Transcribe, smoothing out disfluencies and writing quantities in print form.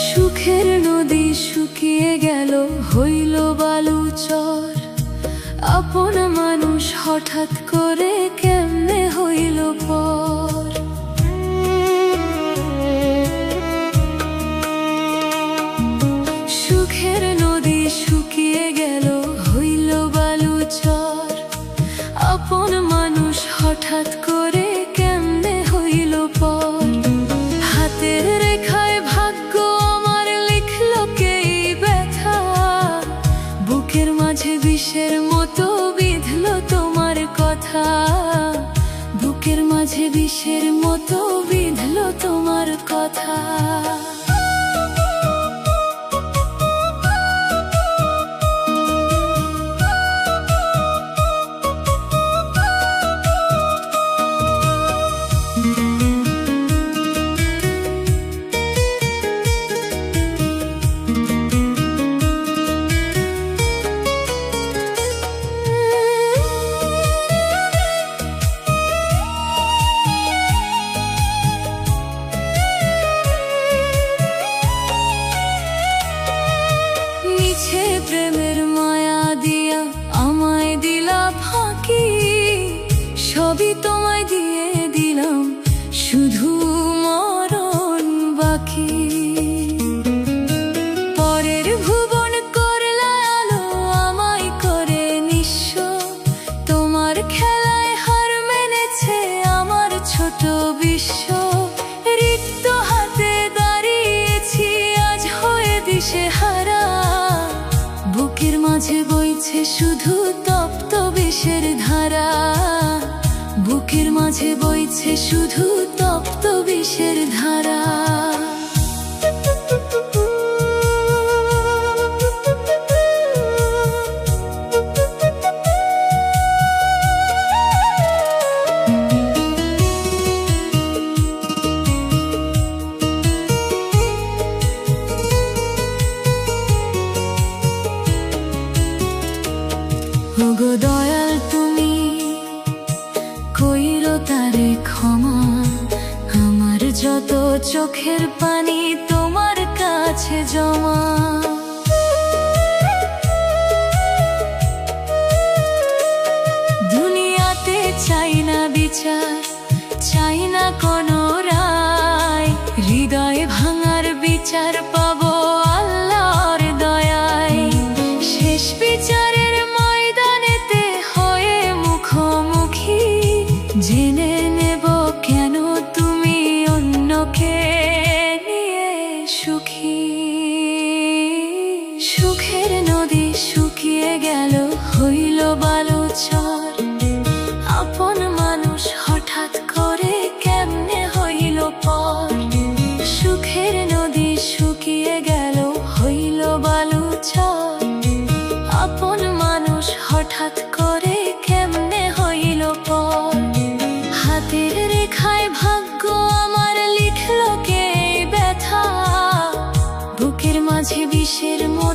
সুখের নদী শুকিয়ে গেল, হইল বালুচর। আপন মানুষ হঠাৎ করে কেমনে হইল পর। সুখের নদী শুকিয়ে গেল, হইল বালুচর। আপন মানুষ হঠাৎ করে কেমনে হইল পর। হাতের রেখায় ভাগ্য আমার লিখল কেই ব্যথা, বুকের মাঝে বিষের মতো বিঁধল তোমার কথা। বুকের মাঝে বিষের মতো বিঁধল তোমার কথা। প্রেমের মায়া দিয়া আমায় দিলা ফাঁকি, সবই তোমায় দিয়ে দিলাম, শুধু মরণ বাকি। পরের ভুবন করলা আলো, আমায় করে নিঃস্ব। তোমার খেলায় হার মেনেছে আমার ছোট বিশ্ব। রিক্ত হাতে দাঁড়িয়েছি আজ হয়ে দিশেহারা, বুকের মাঝে বইছে শুধু তপ্ত বিষের ধারা। বুকের মাঝে বইছে শুধু তপ্ত বিষের ধারা। ওগো দয়াল তুমি কইরো তারে ক্ষমা, আমার যত চোখের পানি তোমার কাছে জমা। দুনিয়াতে চাই না বিচার, চাই না কোনো রায়। হৃদয় ভাঙার বিচার পাবো আল্লাহর দয়ায়। শেষ বিচারের ময়দানেতে হয়ে মুখোমুখি, জেনে নেব কেন তুমি অন্যকে নিয়ে সুখী। সুখের নদী শুকিয়ে গেল, হইল বালুচর। আপন মানুষ হঠাৎ করে কেমনে হইল পর। সুখের নদী শুকিয়ে গেল, হইল বালুচর। আপন মানুষ হঠাৎ করে কেমনে হইল পর। হাতের রেখায় ভাগ্য আমার লিখল কে ব্যথা, বুকের মাঝে বিষের মতো